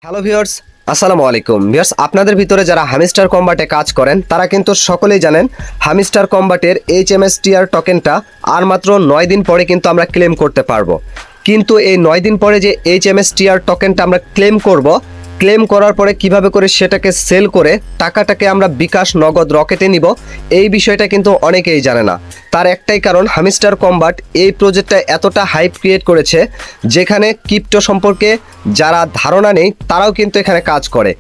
Hello viewers, আসসালামু আলাইকুম viewers. আপনাদের ভিতরে যারা হামিস্টার কম্বাটে কাজ করেন তারা কিন্তু সকলেই জানেন হামিস্টার কম্বাটের HMSTR টোকেনটা আর মাত্র 9 দিন পরে কিন্তু আমরা ক্লেম করতে পারবো। কিন্তু এই 9 দিন পরে যে HMSTR টোকেনটা আমরা ক্লেম করার পরে কিভাবে করে সেটাকে সেল করে টাকাটাকে আমরা বিকাশ নগদ রকেটে নিব, এই বিষয়টা কিন্তু অনেকেই জানে না। তার একটাই কারণ, হামিস্টার কম্বাট এই প্রজেক্টটা এতটা হাইপ ক্রিয়েট করেছে যেখানে ক্রিপ্টো সম্পর্কে যারা ধারণা নেই তারাও কিন্তু এখানে কাজ করে।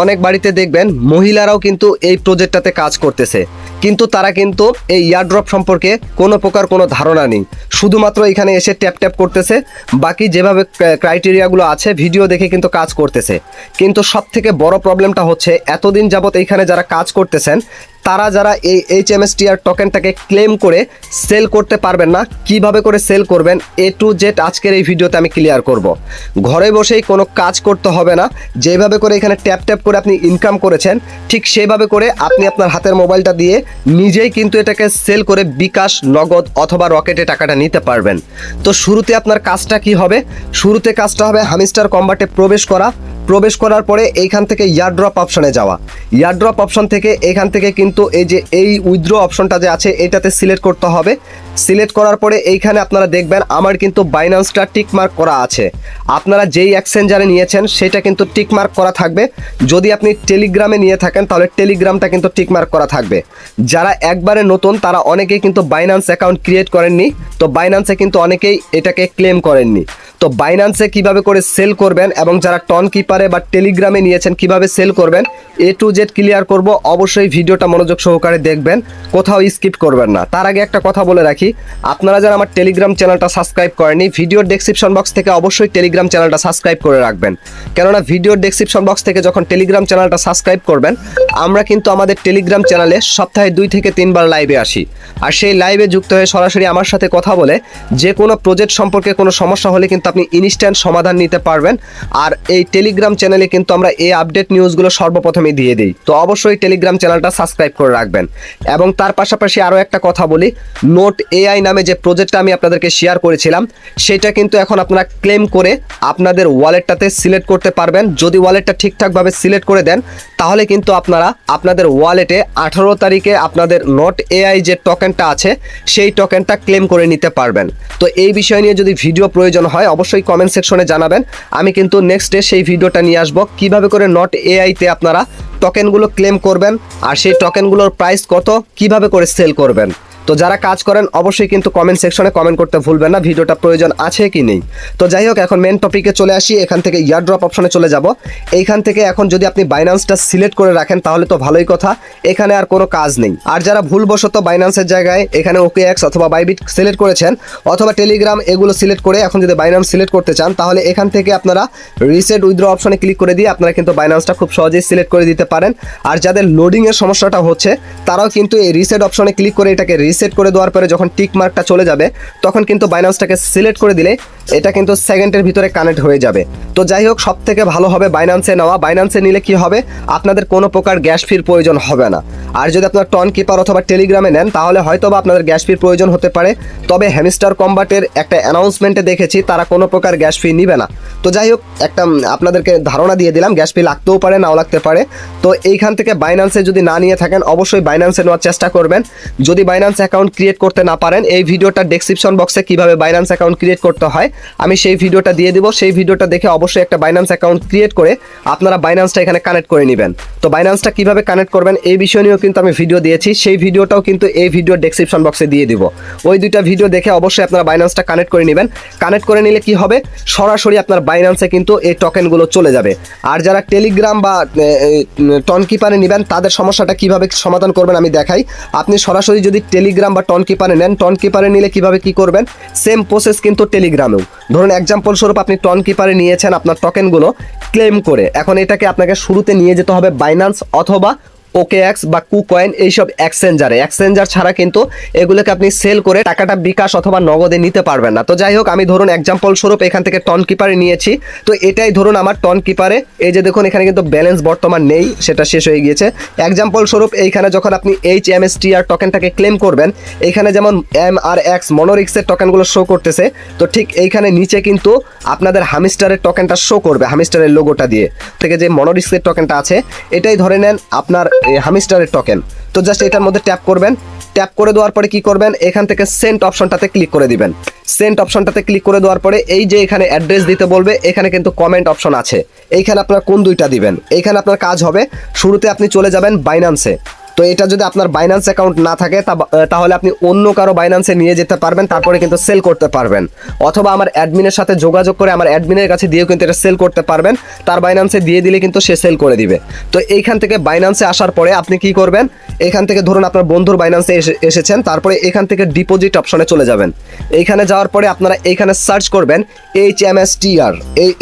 অনেক বাড়িতে দেখবেন মহিলারাও কিন্তু এই প্রজেক্টটাতে কাজ করতেছে, কিন্তু তারা কিন্তু এই ইয়ারড্রপ সম্পর্কে কোনো প্রকার কোনো ধারণা নেই। শুধুমাত্র এখানে এসে ট্যাপ ট্যাপ করতেছে, বাকি যেভাবে ক্রাইটেরিয়াগুলো আছে ভিডিও দেখে কিন্তু কাজ করতেছে। কিন্তু সব থেকে বড় প্রবলেমটা হচ্ছে, এতদিন যাবত এইখানে যারা কাজ করতেছেন যারা এই HMSTR টোকেনটাকে ক্লেম করে সেল করতে পারবেন না, কিভাবে করে সেল করবেন A to Z আজকের এই ভিডিওতে আমি ক্লিয়ার করব। ঘরে বসেই কোনো কাজ করতে হবে না, যেভাবে করে এখানে ট্যাপ ট্যাপ করে আপনি ইনকাম করেছেন ঠিক সেভাবে করে আপনি আপনার হাতের মোবাইলটা দিয়ে নিজেই কিন্তু এটাকে সেল করে বিকাশ নগদ অথবা রকেটে টাকাটা নিতে পারবেন। তো শুরুতে আপনার কাজটা কি হবে? শুরুতে কাজটা হবে হামিস্টার কম্বাটে প্রবেশ করার পরে এইখান থেকে ইয়ারড্রপ অপশনে যাওয়া। ইয়ারড্রপ অপশন থেকে এখান থেকে কিন্তু এই উইথড্র অপশনটা যে আছে এটাতে সিলেক্ট করতে হবে। সিলেক্ট করার পরে এইখানে আপনারা দেখবেন আমার কিন্তু বাইন্যান্সটা টিকমার্ক করা আছে। আপনারা যেই এক্সচেঞ্জারে নিয়েছেন সেটা কিন্তু টিকমার্ক করা থাকবে। যদি আপনি টেলিগ্রামে নিয়ে থাকেন তাহলে টেলিগ্রামটা কিন্তু টিকমার্ক করা থাকবে। যারা একবারে নতুন তারা অনেকেই কিন্তু বাইন্যান্স অ্যাকাউন্ট ক্রিয়েট করেননি, তো বাইন্যান্সে কিন্তু অনেকেই এটাকে ক্লেম করেননি। তো বাইন্যান্সে কিভাবে করে সেল করবেন এবং যারা টন কিপারে বা টেলিগ্রামে নিয়েছেন কিভাবে সেল করবেন A to Z ক্লিয়ার করব। অবশ্যই ভিডিওটা মনোযোগ সহকারে দেখবেন, কোথাও স্কিপ করবেন না। তার আগে একটা কথা বলে রাখি, আপনারা যারা আমার টেলিগ্রাম চ্যানেলটা সাবস্ক্রাইব করেননি, ভিডিওর ডেসক্রিপশন বক্স থেকে অবশ্যই টেলিগ্রাম চ্যানেলটা সাবস্ক্রাইব করে রাখবেন। কেননা ভিডিওর ডেসক্রিপশন বক্স থেকে যখন টেলিগ্রাম চ্যানেলটা সাবস্ক্রাইব করবেন, আমরা কিন্তু আমাদের টেলিগ্রাম চ্যানেলে সপ্তাহে 2 থেকে 3 বার লাইভে আসি। আর সেই লাইভে যুক্ত হয়ে সরাসরি আমার সাথে কথা বলে যে কোনো প্রজেক্ট সম্পর্কে কোনো সমস্যা হলে কিন্তু আপনি ইনস্ট্যান্ট সমাধান নিতে পারবেন। আর এই টেলিগ্রাম চ্যানেলে কিন্তু আমরা এই আপডেট নিউজগুলো সর্বপ্রথমে দিয়ে দিই। তো অবশ্যই টেলিগ্রাম চ্যানেলটা সাবস্ক্রাইব করে রাখবেন। এবং তার পাশাপাশি আরও একটা কথা বলি, নোট AI নামে যে প্রজেক্টটা আমি আপনাদেরকে শেয়ার করেছিলাম সেটা কিন্তু এখন আপনারা ক্লেম করে আপনাদের ওয়ালেটটাতে সিলেক্ট করতে পারবেন। যদি ওয়ালেটটা ঠিকঠাকভাবে সিলেক্ট করে দেন তাহলে কিন্তু আপনারা আপনাদের ওয়ালেটে 18 তারিখে আপনাদের নোট AI যে টোকেনটা আছে সেই টোকেনটা ক্লেম করে নিতে পারবেন। তো এই বিষয় নিয়ে যদি ভিডিও প্রয়োজন হয় অবশ্যই কমেন্ট সেকশনে জানাবেন। আমি কিন্তু নেক্সট ডে সেই ভিডিওটা নিয়ে আসবো, কিভাবে করে নোট AI তে আপনারা টোকেনগুলো ক্লেম করবেন আর সেই টোকেনগুলোর প্রাইস কত, কিভাবে করে সেল করবেন। তো যারা কাজ করেন অবশ্যই কিন্তু কমেন্ট সেকশনে কমেন্ট করতে ভুলবেন না ভিডিওটা প্রয়োজন আছে কি নেই। তো যাই হোক, এখন মেন টপিকে চলে আসি। এখান থেকে ইয়ারড্রপ অপশনে চলে যাব। এইখান থেকে এখন যদি আপনি বাইন্যান্সটা সিলেক্ট করে রাখেন তাহলে তো ভালোই কথা, এখানে আর কোনো কাজ নেই। আর যারা ভুলবশত বাইন্যান্সের জায়গায় এখানে OKX অথবা বাইবিট সিলেক্ট করেছেন অথবা টেলিগ্রাম এগুলো সিলেক্ট করে এখন যদি বাইন্যান্স সিলেক্ট করতে চান তাহলে এখান থেকে আপনারা রিসেট উইথড্র অপশনে ক্লিক করে দিয়ে আপনারা কিন্তু বাইন্যান্সটা খুব সহজেই সিলেক্ট করে দিতে পারেন। আর যাদের লোডিংয়ের সমস্যাটা হচ্ছে তারাও কিন্তু এই রিসেট অপশনে ক্লিক করে এটাকে রিসেট করে দেওয়ার পরে যখন টিক মার্কটা চলে যাবে তখন কিন্তু বাইন্যান্সটাকে সিলেক্ট করে দিলে এটা কিন্তু সেকেন্ডের ভিতরে কানেক্ট হয়ে যাবে। তো যাই হোক, সব থেকে ভালো হবে বাইন্যান্সে নেওয়া। বাইন্যান্সে নিলে কি হবে, আপনাদের কোনো প্রকার গ্যাস ফির প্রয়োজন হবে না। আর যদি আপনার টন কিপার অথবা টেলিগ্রামে নেন তাহলে হয়তো বা আপনাদের গ্যাস ফির প্রয়োজন হতে পারে। তবে হ্যামিস্টার কম্বাটের একটা অ্যানাউন্সমেন্টে দেখেছি তারা কোনো প্রকার গ্যাস ফি নিবে না। তো যাই হোক, একটা আপনাদেরকে ধারণা দিয়ে দিলাম, গ্যাস ফি লাগতেও পারে নাও লাগতে পারে। তো এইখান থেকে বাইন্যান্সে যদি না নিয়ে থাকেন অবশ্যই বাইন্যান্সে নেওয়ার চেষ্টা করবেন। যদি বাইন্যান্স অ্যাকাউন্ট ক্রিয়েট করতে না পারেন, এই ভিডিওটা ডেসক্রিপশন বক্সে কিভাবে বাইন্যান্স অ্যাকাউন্ট ক্রিয়েট করতে হয় আমি সেই ভিডিওটা দিয়ে দিব। সেই ভিডিওটা দেখে অবশ্যই একটা বাইন্যান্স অ্যাকাউন্ট ক্রিয়েট করে আপনারা বাইন্যান্সটা এখানে কানেক্ট করে নেবেন। তো বাইন্যান্সটা কিভাবে কানেক্ট করবেন এই বিষয় নিয়েও কিন্তু আমি ভিডিও দিয়েছি, সেই ভিডিওটাও কিন্তু এই ভিডিওর ডেসক্রিপশন বক্সে দিয়ে দিব। ওই দুইটা ভিডিও দেখে অবশ্যই আপনারা বাইন্যান্সটা কানেক্ট করে নেবেন। কানেক্ট করে নিলে কি হবে, সরাসরি আপনার বাইন্যান্সে কিন্তু এই টোকেনগুলো চলে যাবে। আর যারা টেলিগ্রাম বা টন কিপারে নেবেন তাদের সমস্যাটা কিভাবে সমাধান করবেন আমি দেখাই। আপনি সরাসরি যদি টেলিগ্রাম বা টন কিপারে নেন, টন কিপারে নিলে কিভাবে কি করবেন, সেম প্রসেস কিন্তু টেলিগ্রামেও। ধরুন এক্সাম্পল স্বরূপ আপনি টন কিপারে নিয়েছেন আপনার টোকেনগুলো ক্লেম করে, এখন এটাকে আপনাকে শুরুতে নিয়ে যেতে হবে বাইন্যান্স অথবা OKX বা কুকয়েন এইসব এক্সচেঞ্জার ছাড়া কিন্তু এগুলোকে আপনি সেল করে টাকাটা বিকাশ অথবা নগদে নিতে পারবেন না। তো যাই হোক, আমি ধরুন এক্সাম্পল স্বরূপ এখান থেকে টন কিপারে নিয়েছি। তো এটাই ধরুন আমার টন কিপারে, এই যে দেখুন এখানে কিন্তু ব্যালেন্স বর্তমান নেই, সেটা শেষ হয়ে গিয়েছে। এক্সাম্পল স্বরূপ এইখানে যখন আপনি HMSTR টোকেনটাকে ক্লেম করবেন, এইখানে যেমন MRX মনোরিক্সের টোকেনগুলো শো করতেছে, তো ঠিক এইখানে নিচে কিন্তু আপনাদের হামিস্টারের টোকেনটা শো করবে, হামিস্টারের লোগোটা দিয়ে থেকে যে মনোরিক্সের টোকেনটা আছে এটাই ধরে নেন আপনার হামিস্টারের টোকেন। তো জাস্ট এটার মধ্যে ট্যাপ করবেন, ট্যাপ করে দেওয়ার পরে কি করবেন, এখান থেকে সেন্ট অপশনটাতে ক্লিক করে দিবেন। সেন্ট অপশনটাতে ক্লিক করে দেওয়ার পরে এই যে এখানে অ্যাড্রেস দিতে বলবে, এখানে কিন্তু কমেন্ট অপশন আছে, এইখানে আপনার কোন দুইটা দিবেন। এইখানে আপনার কাজ হবে, শুরুতে আপনি চলে যাবেন বাইন্যান্সে। তো এটা যদি আপনার বাইন্যান্স অ্যাকাউন্ট না থাকে তাহলে আপনি অন্য কারো বাইন্যান্সে নিয়ে যেতে পারবেন, তারপরে কিন্তু সেল করতে পারবেন। অথবা আমার অ্যাডমিনের সাথে যোগাযোগ করে আমার অ্যাডমিনের কাছে দিয়েও কিন্তু এটা সেল করতে পারবেন, তার বাইন্যান্সে দিয়ে দিলে কিন্তু সে সেল করে দিবে। তো এইখান থেকে বাইন্যান্সে আসার পরে আপনি কি করবেন, এখান থেকে ধরুন আপনার বন্ধুর বাইন্যান্সে এসেছেন, তারপরে এখান থেকে ডিপোজিট অপশনে চলে যাবেন। এইখানে যাওয়ার পরে আপনারা এইখানে সার্চ করবেন HMSTR,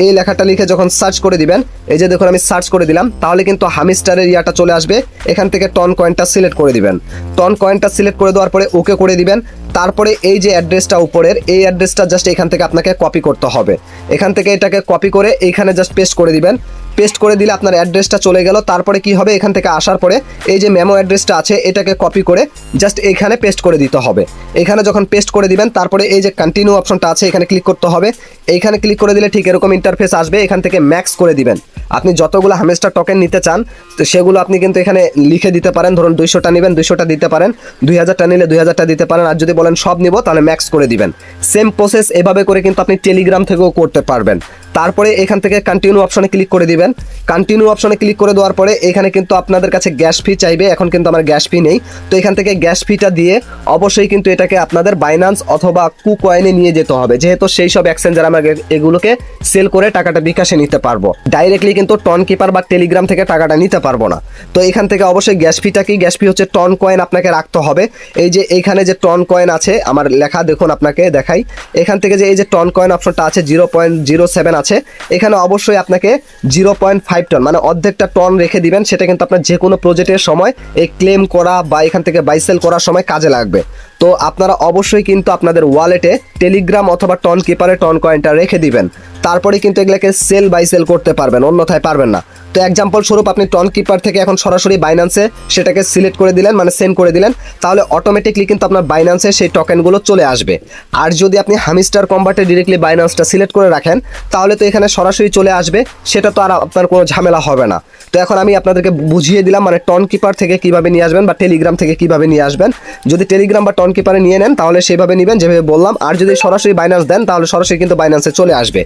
এই লেখাটা লিখে যখন সার্চ করে দিবেন, এই যে দেখুন আমি সার্চ করে দিলাম, তাহলে কিন্তু হামিস্টারের ইয়াটা চলে আসবে। এখান থেকে টন কয়েনটা সিলেক্ট করে দিবেন। টন কয়েনটা সিলেক্ট করে দেওয়ার পরে ওকে করে দিবেন। তারপরে এই যে অ্যাড্রেসটা উপরের, এই অ্যাড্রেসটা জাস্ট এখান থেকে আপনাকে কপি করতে হবে। এখান থেকে এটাকে কপি করে এইখানে জাস্ট পেস্ট করে দিবেন। পেস্ট করে দিলে আপনার অ্যাড্রেসটা চলে গেল। তারপরে কি হবে, এখান থেকে আসার পরে এই যে মেমো অ্যাড্রেসটা আছে এটাকে কপি করে জাস্ট এইখানে পেস্ট করে দিতে হবে। এখানে যখন পেস্ট করে দিবেন, তারপরে এই যে কন্টিনিউ অপশনটা আছে এখানে ক্লিক করতে হবে। এইখানে ক্লিক করে দিলে ঠিক এরকম ইন্টারফেস আসবে। এখান থেকে ম্যাক্স করে দিবেন। আপনি যতগুলো হামেস্টার টোকেন নিতে চান তো সেগুলো আপনি কিন্তু এখানে লিখে দিতে পারেন। ধরুন 200টা নেবেন, 200টা দিতে পারেন, 2000টা নিলে 2000টা দিতে পারেন। আর যদি বলেন সব নিব তাহলে ম্যাক্স করে দিবেন। সেম প্রসেস এভাবে করে কিন্তু আপনি টেলিগ্রাম থেকেও করতে পারবেন। তারপরে এখান থেকে কন্টিনিউ অপশনে ক্লিক করে দিবেন। কন্টিনিউ অপশনে ক্লিক করে দেওয়ার পরে এখানে কিন্তু আপনাদের কাছে গ্যাস ফি চাইবে। এখন কিন্তু আমার গ্যাস ফি নেই, তো এখান থেকে গ্যাস ফিটা দিয়ে অবশ্যই কিন্তু এটাকে আপনাদের বাইন্যান্স অথবা কুকয়েনে নিয়ে যেতে হবে, যেহেতু সেই সব এক্সচেঞ্জার আমরা এগুলোকে সেল করে টাকাটা বিকাশে নিতে পারবো। ডাইরেক্টলি কিন্তু টন কিপার বা টেলিগ্রাম থেকে টাকাটা নিতে পারবো না। তো এখান থেকে অবশ্যই গ্যাস ফিটা কি, গ্যাস ফি হচ্ছে টন কয়েন আপনাকে রাখতে হবে। এই যে এইখানে যে টন কয়েন আছে আমার লেখা, দেখুন আপনাকে দেখাই, এখান থেকে যে এই যে টন কয়েন অপশনটা আছে 0.07 আছে, এখানে অবশ্যই আপনাকে 0.5 টন মানে অর্ধেকটা টন রেখে দিবেন। সেটা কিন্তু আপনার যে কোনো প্রজেক্টের সময় এই ক্লেম করা বা এখান থেকে বাইসেল করার সময় কাজে লাগবে। তো আপনারা অবশ্যই কিন্তু আপনাদের ওয়ালেটে টেলিগ্রাম অথবা টন কিপারে টন কয়েনটা রেখে দিবেন, তারপরে কিন্তু এগুলোকে সেল বাইসেল করতে পারবেন, অন্যথায় পারবেন না। তো এক্সাম্পল স্বরূপ আপনি টন কিপার থেকে এখন সরাসরি বাইন্যান্সে সেটাকে সিলেক্ট করে দিলেন, মানে সেন্ড করে দিলেন, তাহলে অটোমেটিকলি কিন্তু আপনার বাইন্যান্সে সেই টোকেনগুলো চলে আসবে। আর যদি আপনি হামিস্টার কম্বাটে ডিরেক্টলি বাইন্যান্সটা সিলেক্ট করে রাখেন তাহলে তো এখানে সরাসরি চলে আসবে, সেটা তো আর আপনার কোনো ঝামেলা হবে না। তো এখন আমি আপনাদেরকে বুঝিয়ে দিলাম মানে টন কিপার থেকে কিভাবে নিয়ে আসবেন বা টেলিগ্রাম থেকে কিভাবে নিয়ে আসবেন। যদি টেলিগ্রাম বা টন কিপারে নিয়ে নেন তাহলে সেভাবে নেবেন যেভাবে বললাম, আর যদি সরাসরি বাইন্যান্স দেন তাহলে সরাসরি কিন্তু বাইন্যান্সে চলে আসবে।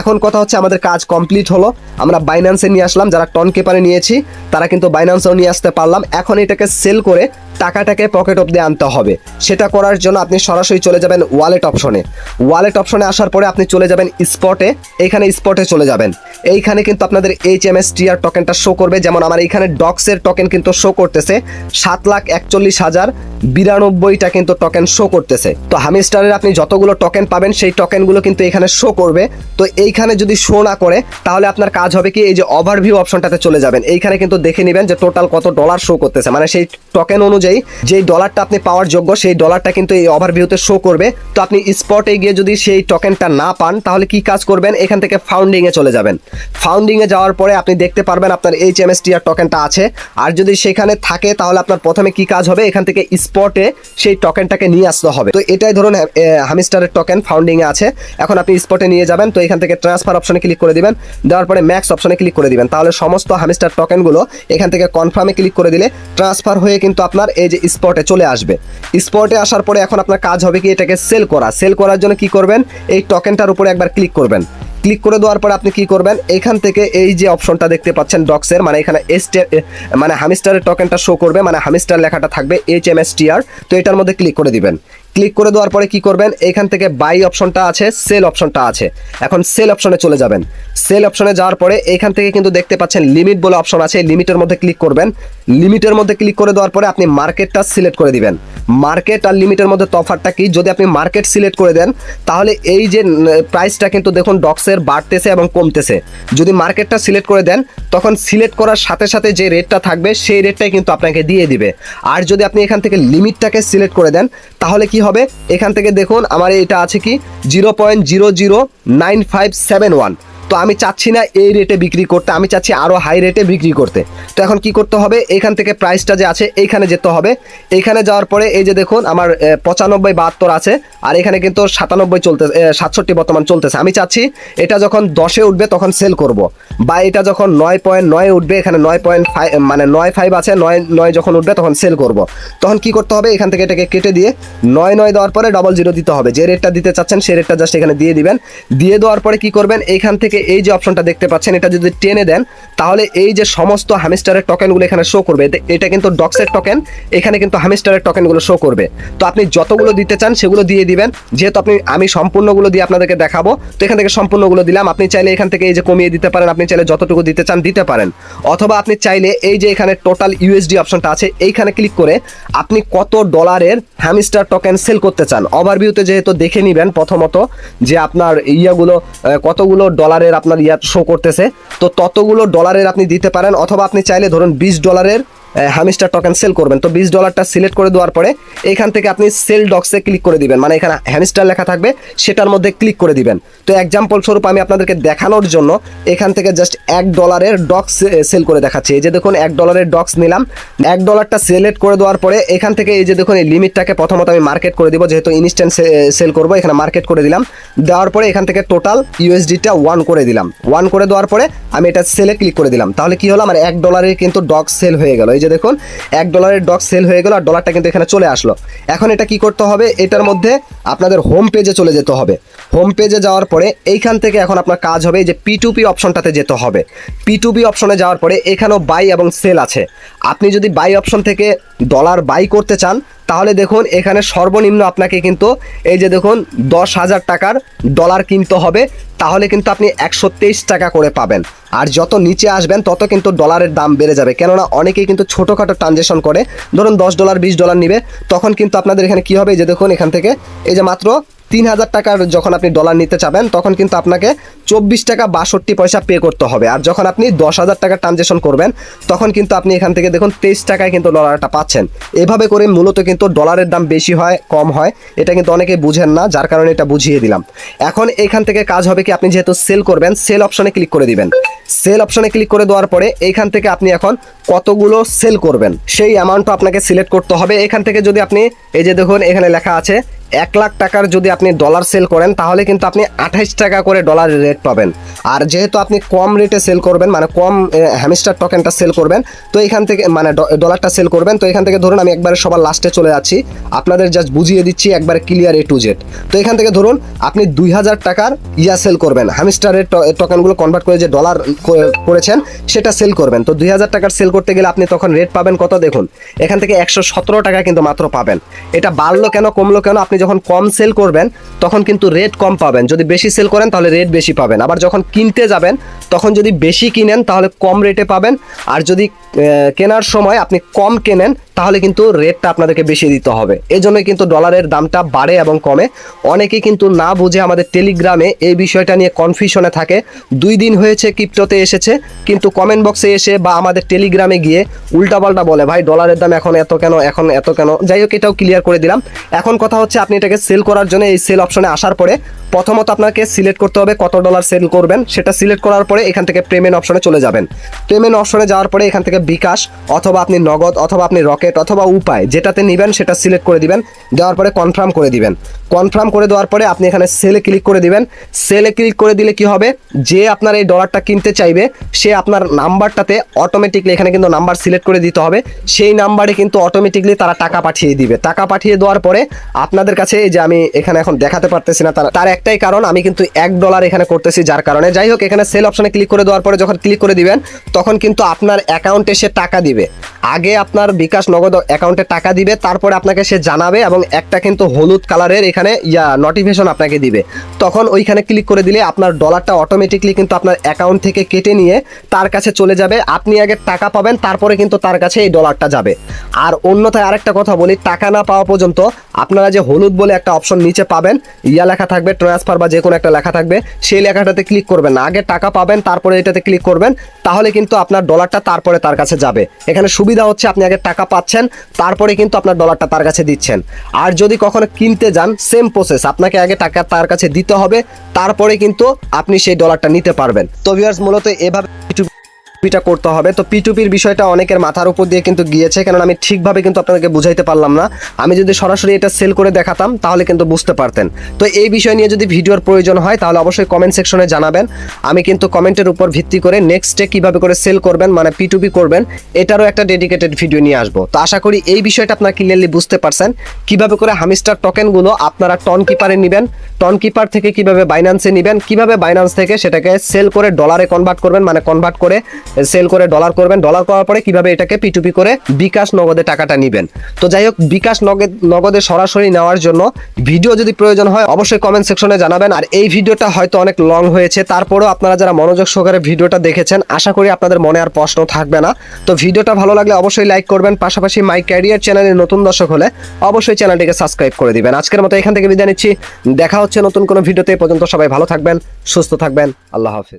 এখন কথা হচ্ছে আমাদের কাজ কমপ্লিট হলো, আমরা বাইন্যান্সে নিয়ে আসলাম, যারা টন কিপারে নিয়েছি তারা কিন্তু বাইন্যান্সেও নিয়ে আসতে পারলাম। এখন এটাকে সেল করে টাকাটাকে পকেট অব্দি আনতে হবে। সেটা করার জন্য আপনি সরাসরি চলে যাবেন ওয়ালেট অপশনে। ওয়ালেট অপশনে আসার পরে আপনি চলে যাবেন স্পটে, এইখানে স্পটে চলে যাবেন। এইখানে কিন্তু আপনাদের HMSTR টোকেনটা শো করবে, যেমন আমার এইখানে ডক্সের টোকেন কিন্তু শো করতেছে 7,41,092টা কিন্তু টোকেন শো করতেছে। তো হামিস্টারের আপনি যতগুলো টোকেন পাবেন সেই টোকেনগুলো কিন্তু এখানে শো করবে। তো এইখানে যদি শো না করে তাহলে আপনার কাজ হবে কি, এই যে ওভারভিউ অপশনটাতে চলে যাবেন। এইখানে কিন্তু দেখে নেবেন যে টোটাল কত ডলার শো করতেছে, মানে সেই টোকেন অনুযায়ী যেই ডলারটা আপনি পাওয়ার যোগ্য সেই ডলারটা কিন্তু এই ওভারভিউতে শো করবে। তো আপনি স্পটে গিয়ে যদি সেই টোকেনটা না পান তাহলে কি কাজ করবেন, এখান থেকে ফাউন্ডিং এ চলে যাবেন। ফাউন্ডিং এ যাওয়ার পরে আপনি দেখতে পারবেন আপনার HMSTR টোকেনটা আছে, আর যদি সেখানে থাকে তাহলে আপনার প্রথমে কি কাজ হবে, এখান থেকে স্পটে সেই টোকেনটাকে নিয়ে আসতে হবে। তো এটাই ধরুন হামিস্টারের টোকেন ফাউন্ডিং এ আছে, এখন আপনি স্পটে নিয়ে যাবেন। তো এখান থেকে ট্রান্সফার অপশনে ক্লিক করে দিবেন, দেওয়ার পরে ম্যাক্স অপশনে ক্লিক করে দিবেন, তাহলে সমস্ত হামিস্টার টোকেনগুলো এখান থেকে কনফার্মে ক্লিক করে দিলে ট্রান্সফার হয়ে কিন্তু আপনার এই যে স্পটে চলে আসবে। স্পটে আসার পরে এখন আপনার কাজ হবে কি, এটাকে সেল করা। সেল করার জন্য কি করবেন, এই টোকেনটার উপরে একবার ক্লিক করবেন। ক্লিক করে দেওয়ার পর আপনি কি করবেন, এখান থেকে এই যে অপশনটা দেখতে পাচ্ছেন ডক্সের, মানে এখানে মানে হামিস্টারের টোকেনটা শো করবে, মানে হামিস্টার লেখাটা থাকবে HMSTR। তো এটার মধ্যে ক্লিক করে দিবেন। ক্লিক করে দেওয়ার পরে কি করবেন, এখান থেকে বাই অপশনটা আছে, সেল অপশনটা আছে, এখন সেল অপশনে চলে যাবেন। সেল অপশনে যাওয়ার পরে এখান থেকে কিন্তু দেখতে পাচ্ছেন লিমিট বলে অপশন আছে, লিমিটের মধ্যে ক্লিক করবেন। লিমিটের মধ্যে ক্লিক করে দেওয়ার পরে আপনি মার্কেটটা সিলেক্ট করে দিবেন। মার্কেট আর লিমিটের মধ্যে তফাৎটা কি, যদি আপনি মার্কেট সিলেক্ট করে দেন তাহলে এই যে প্রাইসটা কিন্তু দেখুন ডক্সের বাড়তেছে এবং কমতেছে। যদি মার্কেটটা সিলেক্ট করে দেন তখন সিলেক্ট করার সাথে সাথে যে রেটটা থাকবে সেই রেটটাই কিন্তু আপনাকে দিয়ে দিবে। আর যদি আপনি এখান থেকে লিমিটটাকে সিলেক্ট করে দেন তাহলে কি হবে, এখান থেকে দেখুন আমার এটা আছে কি 0.009571। তো আমি চাচ্ছি না এই রেটে বিক্রি করতে, আমি চাচ্ছি আরও হাই রেটে বিক্রি করতে। তো এখন কি করতে হবে, এখান থেকে প্রাইসটা যে আছে এইখানে যেতে হবে। এইখানে যাওয়ার পরে এই যে দেখুন আমার 95-72 আছে, আর এখানে কিন্তু 97 চলতেছে, 67 বর্তমান চলতেছে। আমি চাচ্ছি এটা যখন 10-এ উঠবে তখন সেল করব, বা এটা যখন 9.9 উঠবে, এখানে 9.5 মানে 9.5 আছে, 9 যখন উঠবে তখন সেল করব। তখন কি করতে হবে, এখান থেকে এটাকে কেটে দিয়ে 9 দেওয়ার পরে 00 দিতে হবে। যে রেটটা দিতে চাচ্ছেন সেই রেটটা জাস্ট এখানে দিয়ে দিবেন। দিয়ে দেওয়ার পরে কি করবেন, এইখান থেকে এই যে অপশনটা দেখতে পাচ্ছেন এটা যদি টেনে দেন তাহলে এই যে সমস্ত হ্যামস্টারের টোকেনগুলো এখানে শো করবে। এটা কিন্তু ডক্সের টোকেন, এখানে কিন্তু হ্যামস্টারের টোকেনগুলো শো করবে। তো আপনি যতগুলো দিতে চান সেগুলো দিয়ে দিবেন। যেহেতু আমি সম্পূর্ণগুলো দিয়ে আপনাদেরকে দেখাবো, তো এখান থেকে সম্পূর্ণগুলো দিলাম। আপনি চাইলে এখান থেকে এই যে কমিয়ে দিতে পারেন, আপনি চাইলে যতটুকু দিতে চান দিতে পারেন, অথবা আপনি চাইলে এই যে এখানে টোটাল ইউএসডি অপশনটা আছে এইখানে ক্লিক করে আপনি কত ডলারের হ্যামস্টার টোকেন সেল করতে চান ওভারভিউতে যেহেতু দেখে নেবেন প্রথমত যে আপনার ইয়াগুলো কতগুলো ডলারের আপনার শো করতেছে, তো ততগুলো ডলারের আপনি দিতে পারেন। অথবা আপনি চাইলে ধরুন $20 হ্যামস্টার টোকেন সেল করবেন, তো $20টা সিলেক্ট করে দেওয়ার পরে এখান থেকে আপনি সেল ডক্সে ক্লিক করে দিবেন, মানে এখানে হ্যামস্টার লেখা থাকবে সেটার মধ্যে ক্লিক করে দিবেন। তো এক্সাম্পল স্বরূপ আমি আপনাদেরকে দেখানোর জন্য এখান থেকে জাস্ট $1 ডক্স সেল করে দেখাচ্ছি। এই যে দেখুন $1 ডক্স নিলাম, $1টা সিলেক্ট করে দেওয়ার পরে এখান থেকে এই যে দেখুন এই লিমিটটাকে প্রথমত আমি মার্কেট করে দিব, যেহেতু ইনস্ট্যান্ট সেল করবো এখানে মার্কেট করে দিলাম। দেওয়ার পরে এখান থেকে টোটাল ইউএসডিটা 1 করে দিলাম। 1 করে দেওয়ার পরে আমি এটা সেলে ক্লিক করে দিলাম। তাহলে কি হলো, আমার $1 কিন্তু ডক্স সেল হয়ে গেল। এই যে দেখুন $1 ডক্স সেল হয়ে গেল, আর ডলারটা কিন্তু এখানে চলে আসলো। এখন এটা কি করতে হবে, এটার মধ্যে আপনাদের হোম পেজে চলে যেতে হবে। হোম পেজে যাওয়ার পরে এইখান থেকে এখন আপনার কাজ হবে এই যে P2P অপশনটাতে যেতে হবে। P2P অপশনে যাওয়ার পরে এখানেও বাই এবং সেল আছে। আপনি যদি বাই অপশন থেকে ডলার বাই করতে চান তাহলে দেখুন এখানে সর্বনিম্ন আপনাকে কিন্তু এই যে দেখুন 10,000 টাকার ডলার কিনতে হবে, তাহলে কিন্তু আপনি 123 টাকা করে পাবেন। আর যত নিচে আসবেন তত কিন্তু ডলারের দাম বেড়ে যাবে, কেননা অনেকেই কিন্তু ছোটোখাটো ট্রানজ্যাকশন করে, ধরুন $10 $20 নিবে, তখন কিন্তু আপনাদের এখানে কি হবে, যে দেখুন এখান থেকে এই যে মাত্র 3,000 টাকার যখন আপনি ডলার নিতে চাবেন তখন কিন্তু আপনাকে 24 টাকা 62 পয়সা পে করতে হবে। আর যখন আপনি 10,000 টাকা ট্রানজ্যাকশন করবেন তখন কিন্তু আপনি এখান থেকে দেখুন 23 টাকায় কিন্তু ডলারটা পাচ্ছেন। এভাবে করে মূলত কিন্তু ডলারের দাম বেশি হয় কম হয় এটা কিন্তু অনেকেই বুঝেন না, যার কারণে এটা বুঝিয়ে দিলাম। এখন এখান থেকে কাজ হবে কি, আপনি যেহেতু সেল করবেন সেল অপশনে ক্লিক করে দিবেন। সেল অপশনে ক্লিক করে দেওয়ার পরে এইখান থেকে আপনি এখন কতগুলো সেল করবেন সেই অ্যামাউন্টটা আপনাকে সিলেক্ট করতে হবে। এখান থেকে যদি আপনি এই যে দেখুন এখানে লেখা আছে 1 লাখ টাকার যদি আপনি ডলার সেল করেন তাহলে কিন্তু আপনি 28 টাকা করে ডলারের রেট পাবেন। আর যেহেতু আপনি কম রেটে সেল করবেন, মানে কম হ্যামস্টার টোকেনটা সেল করবেন, তো এখান থেকে মানে ডলারটা সেল করবেন, তো এখান থেকে ধরুন আমি একবারে সবার লাস্টে চলে যাচ্ছি, আপনাদের জাস্ট বুঝিয়ে দিচ্ছি একবারে ক্লিয়ার A to Z। তো এখান থেকে ধরুন আপনি 2,000 টাকার সেল করবেন, হ্যামস্টারের টোকেনগুলো কনভার্ট করে যে ডলার করেছেন সেটা সেল করবেন। তো 2,000 টাকার সেল করতে গেলে আপনি তখন রেট পাবেন কত, দেখুন এখান থেকে 117 টাকা কিন্তু মাত্র পাবেন। এটা বাড়লো কেন কমলো কেন, আপনি যখন কম সেল করবেন তখন কিন্তু রেট কম পাবেন, যদি বেশি সেল করেন তাহলে রেট বেশি পাবেন। আবার যখন কিনতে যাবেন তখন যদি বেশি কিনেন তাহলে কম রেটে পাবেন, আর যদি কেনার সময় আপনি কম কেনেন তাহলে কিন্তু রেটটা আপনাদেরকে বেশি দিতে হবে। এই জন্যই কিন্তু ডলারের দামটা বাড়ে এবং কমে। অনেকেই কিন্তু না বুঝে আমাদের টেলিগ্রামে এই বিষয়টা নিয়ে কনফিউশনে থাকে। 2 দিন হয়েছে ক্রিপ্টোতে এসেছে, কিন্তু কমেন্ট বক্সে এসে বা আমাদের টেলিগ্রামে গিয়ে উল্টাপাল্টা বলে, ভাই ডলারের দাম এখন এত কেন, এখন এত কেন। যাই হোক, এটাও ক্লিয়ার করে দিলাম। এখন কথা হচ্ছে আপনি এটাকে সেল করার জন্য এই সেল অপশনে আসার পরে প্রথমত আপনাকে সিলেক্ট করতে হবে কত ডলার সেল করবেন। সেটা সিলেক্ট করার পরে এখান থেকে পেমেন্ট অপশনে চলে যাবেন। পেমেন্ট অপশনে যাওয়ার পরে এখান থেকে বিকাশ অথবা আপনি নগদ অথবা আপনি রকেট অথবা উপায় যেটাতে নেবেন সেটা সিলেক্ট করে দিবেন। দেওয়ার পরে কনফার্ম করে দিবেন। কনফার্ম করে দেওয়ার পরে আপনি এখানে সেলে ক্লিক করে দিবেন। সেলে ক্লিক করে দিলে কি হবে, যে আপনার এই ডলারটা কিনতে চাইবে সে আপনার নাম্বারটাতে অটোমেটিকলি, এখানে কিন্তু নাম্বার সিলেক্ট করে দিতে হবে, সেই নাম্বারে কিন্তু অটোমেটিকলি তারা টাকা পাঠিয়ে দিবে। টাকা পাঠিয়ে দেওয়ার পরে আপনাদের কাছে এই যে আমি এখানে এখন দেখাতে পারতেছি না, তার একটাই কারণ আমি কিন্তু $1 এখানে করতেছি, যার কারণে। যাই হোক, এখানে সেল অপশনে ক্লিক করে দেওয়ার পরে যখন ক্লিক করে দিবেন তখন কিন্তু আপনার অ্যাকাউন্টে সে টাকা দিবে। আগে আপনার বিকাশ নগদ অ্যাকাউন্টে টাকা দিবে, তারপরে আপনাকে সে জানাবে এবং একটা কিন্তু হলুদ কালারের এখানে নোটিফিকেশন আপনাকে দিবে। তখন ওইখানে ক্লিক করে দিলে আপনার ডলারটা অটোমেটিকলি কিন্তু আপনার অ্যাকাউন্ট থেকে কেটে নিয়ে তার কাছে চলে যাবে। আপনি আগে টাকা পাবেন, তারপরে কিন্তু তার কাছে এই ডলারটা যাবে। আর অন্যথায় আরেকটা কথা বলি, টাকা না পাওয়া পর্যন্ত আপনারা যে হলুদ বলে একটা অপশন নিচে পাবেন, লেখা থাকবে ট্রান্সফার বা যে কোনো একটা লেখা থাকবে, সেই লেখাটাতে ক্লিক করবেন না, আগে টাকা পাবেন তারপরে এটাতে ক্লিক করবেন, তাহলে কিন্তু আপনার ডলারটা তারপরে তার কাছে যাবে। এখানে সুবিধা হচ্ছে আপনি আগে টাকা পাচ্ছেন, তারপরে কিন্তু আপনার ডলারটা তার কাছে দিচ্ছেন। আর যদি কখনো কিনতে যান, সেম প্রসেস, আপনাকে আগে টাকা তার কাছে দিতে হবে, তারপরে কিন্তু আপনি সেই ডলারটা নিতে পারবেন। তো ভিউয়ার্স, মূলত এভাবে পিটা করতে হবে। তো পিটুপির বিষয়টা অনেকের মাথার উপর দিয়ে কিন্তু গিয়েছে, কারণ আমি ঠিকভাবে কিন্তু আপনাদেরকে বুঝাইতে পারলাম না। আমি যদি সরাসরি এটা সেল করে দেখাতাম তাহলে কিন্তু বুঝতে পারতেন। তো এই বিষয় নিয়ে যদি ভিডিওর প্রয়োজন হয় তাহলে অবশ্যই কমেন্ট সেকশনে জানাবেন। আমি কিন্তু কমেন্টের উপর ভিত্তি করে নেক্সটে কিভাবে করে সেল করবেন, মানে পিটুপি করবেন, এটারও একটা ডেডিকেটেড ভিডিও নিয়ে আসবো। তো আশা করি এই বিষয়টা আপনারা ক্লিয়ারলি বুঝতে পারছেন, কিভাবে করে হামিস্টার টোকেনগুলো আপনারা টন কিপারে নেবেন, টন কিপার থেকে কিভাবে বাইন্যান্সে নেবেন, কিভাবে বাইন্যান্স থেকে সেটাকে সেল করে ডলারে কনভার্ট করবেন, মানে কনভার্ট করে সেল করে ডলার করবেন, ডলার করার পরে কিভাবে এটাকে পিটুপি করে বিকাশ নগদে টাকাটা নেবেন। তো যাই হোক, বিকাশ নগদে সরাসরি নেওয়ার জন্য ভিডিও যদি প্রয়োজন হয় অবশ্যই কমেন্ট সেকশনে জানাবেন। আর এই ভিডিওটা হয়তো অনেক লং হয়েছে, তারপরেও আপনারা যারা মনোযোগ সহকারে ভিডিওটা দেখেছেন, আশা করি আপনাদের মনে আর প্রশ্ন থাকবে না। তো ভিডিওটা ভালো লাগলে অবশ্যই লাইক করবেন, পাশাপাশি মাই ক্যারিয়ার চ্যানেলে নতুন দর্শক হলে অবশ্যই চ্যানেলটিকে সাবস্ক্রাইব করে দিবেন। আজকের মতো এখান থেকে বিদায় নিচ্ছি, দেখা হচ্ছে নতুন কোনো ভিডিওতে। পর্যন্ত সবাই ভালো থাকবেন, সুস্থ থাকবেন, আল্লাহ হাফেজ।